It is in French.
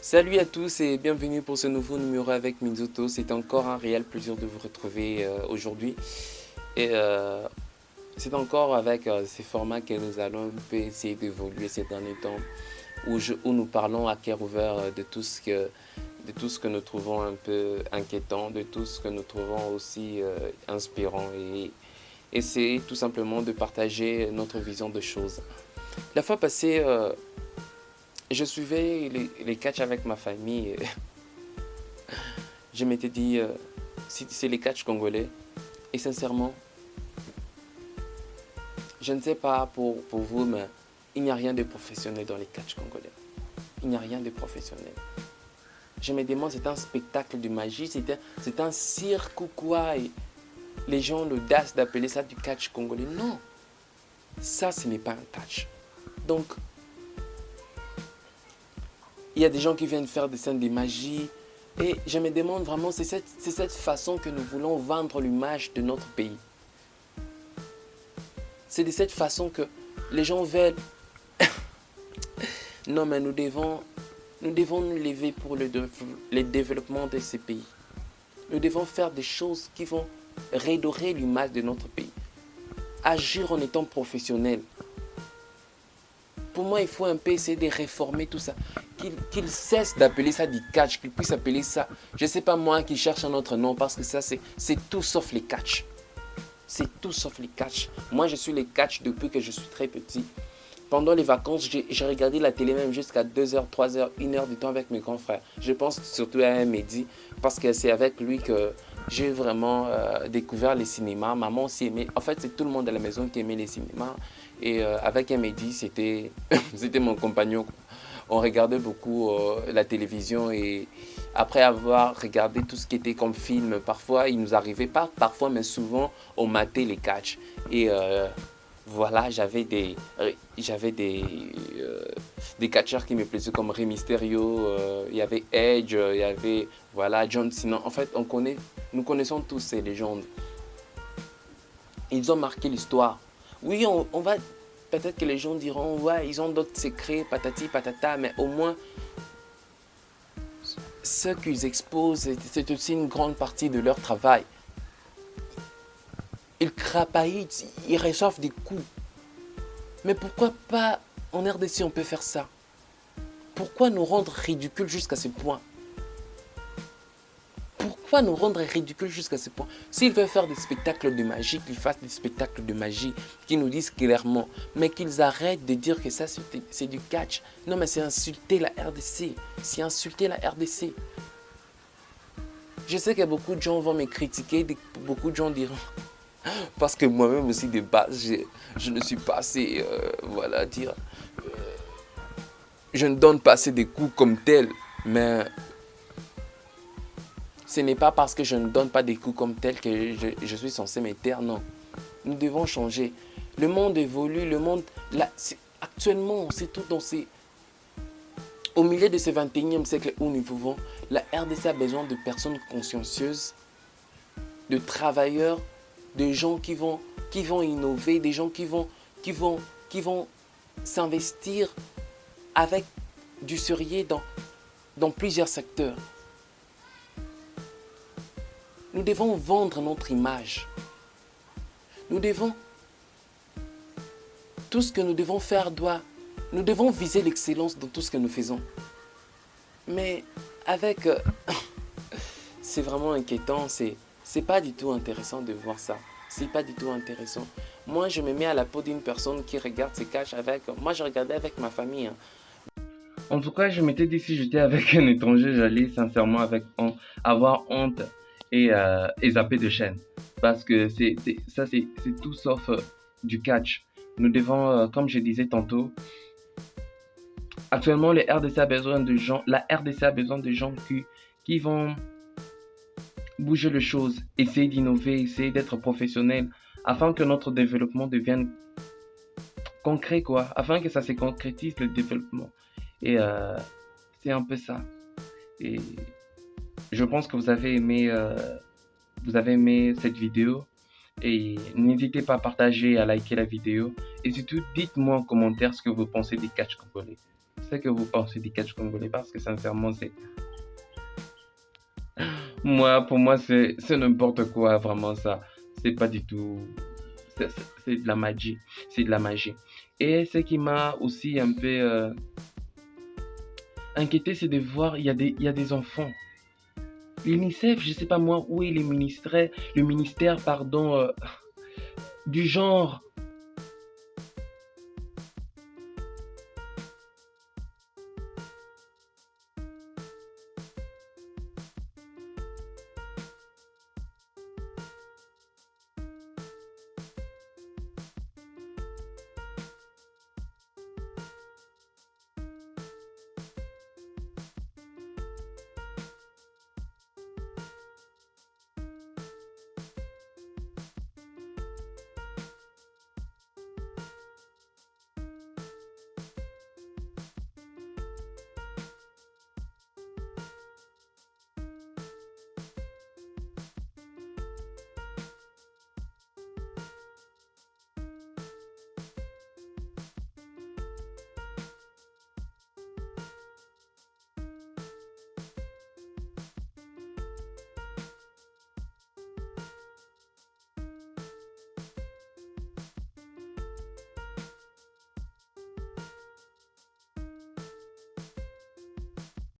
Salut à tous et bienvenue pour ce nouveau numéro avec Minzoto. C'est encore un réel plaisir de vous retrouver aujourd'hui. Et c'est encore avec ces formats que nous allons un peu essayer d'évoluer ces derniers temps, où nous parlons à cœur ouvert de tout ce que nous trouvons un peu inquiétant, de tout ce que nous trouvons aussi inspirant et essayer tout simplement de partager notre vision de choses. La fois passée, je suivais les catchs avec ma famille. Je m'étais dit, c'est les catchs congolais. Et sincèrement, je ne sais pas pour vous, mais il n'y a rien de professionnel dans les catchs congolais. Il n'y a rien de professionnel. Je me demande, c'est un spectacle de magie, c'est un cirque ou quoi. Et les gens ont l'audace d'appeler ça du catch congolais. Non, ça, ce n'est pas un catch. Donc, il y a des gens qui viennent faire des scènes de magie. Et je me demande vraiment, c'est cette façon que nous voulons vendre l'image de notre pays. C'est de cette façon que les gens veulent. Non, mais nous devons nous lever pour le développement de ces pays. Nous devons faire des choses qui vont redorer l'image de notre pays. Agir en étant professionnel. Pour moi, il faut un peu essayer de réformer tout ça. Qu'il cesse d'appeler ça du catch, qu'il puisse appeler ça, je ne sais pas moi, qu'il cherche un autre nom, parce que ça, c'est tout sauf les catch. C'est tout sauf les catch. Moi, je suis les catch depuis que je suis très petit. Pendant les vacances, j'ai regardé la télé même jusqu'à 2 heures, 3 heures, 1 heure du temps avec mes grands frères. Je pense surtout à un Mehdi, parce que c'est avec lui que j'ai vraiment découvert les cinémas. Maman aussi aimait. En fait, c'est tout le monde à la maison qui aimait les cinémas. Et avec un Mehdi, c'était mon compagnon. On regardait beaucoup la télévision et après avoir regardé tout ce qui était comme film, parfois il nous arrivait, pas parfois mais souvent, on matait les catchs. Et voilà, des catcheurs qui me plaisaient comme Rey Mysterio, il y avait Edge, il y avait voilà, John Cena. En fait, nous connaissons tous ces légendes. Ils ont marqué l'histoire. Oui, on va. Peut-être que les gens diront, ouais, ils ont d'autres secrets, patati patata, mais au moins, ce qu'ils exposent, c'est aussi une grande partie de leur travail. Ils crapaillent, ils reçoivent des coups. Mais pourquoi pas en RDC on peut faire ça? Pourquoi nous rendre ridicules jusqu'à ce point? Pourquoi nous rendre ridicules jusqu'à ce point? S'ils veulent faire des spectacles de magie, qu'ils fassent des spectacles de magie, qu'ils nous disent clairement, mais qu'ils arrêtent de dire que ça c'est du catch. Non mais c'est insulter la RDC. C'est insulter la RDC. Je sais que beaucoup de gens vont me critiquer, beaucoup de gens diront, parce que moi-même aussi de base, je ne suis pas assez, voilà, dire, je ne donne pas assez de coups comme tel, mais ce n'est pas parce que je ne donne pas des coups comme tel que je suis censé me taire, non. Nous devons changer. Le monde évolue, le monde, là, actuellement, c'est tout dans ces... Au milieu de ce 21e siècle où nous vivons, la RDC a besoin de personnes consciencieuses, de travailleurs, de gens qui vont innover, des gens qui vont s'investir avec du sérieux dans plusieurs secteurs. Nous devons vendre notre image. Nous devons, tout ce que nous devons faire nous devons viser l'excellence dans tout ce que nous faisons. Mais avec, c'est vraiment inquiétant, c'est pas du tout intéressant de voir ça. C'est pas du tout intéressant. Moi, je me mets à la peau d'une personne qui regarde ses catchs avec, moi je regardais avec ma famille, hein. En tout cas, je m'étais dit si j'étais avec un étranger, j'allais sincèrement avoir honte et zapper de chaîne. Parce que c'est tout sauf du catch. Nous devons, comme je disais tantôt, actuellement les RDC a besoin de gens, la RDC a besoin de gens qui vont bouger les choses, essayer d'innover, essayer d'être professionnels, afin que notre développement devienne concret, quoi, afin que ça se concrétise le développement. Et c'est un peu ça. Et je pense que vous avez aimé cette vidéo. Et n'hésitez pas à partager, à liker la vidéo. Et surtout, dites-moi en commentaire ce que vous pensez des catch congolais. sais que vous pensez du catch congolais parce que sincèrement, pour moi, c'est n'importe quoi, vraiment ça. C'est pas du tout, c'est de la magie, c'est de la magie. Et ce qui m'a aussi un peu inquiété, c'est de voir, il y a des enfants. L'UNICEF, je sais pas moi où est le ministère pardon, du genre.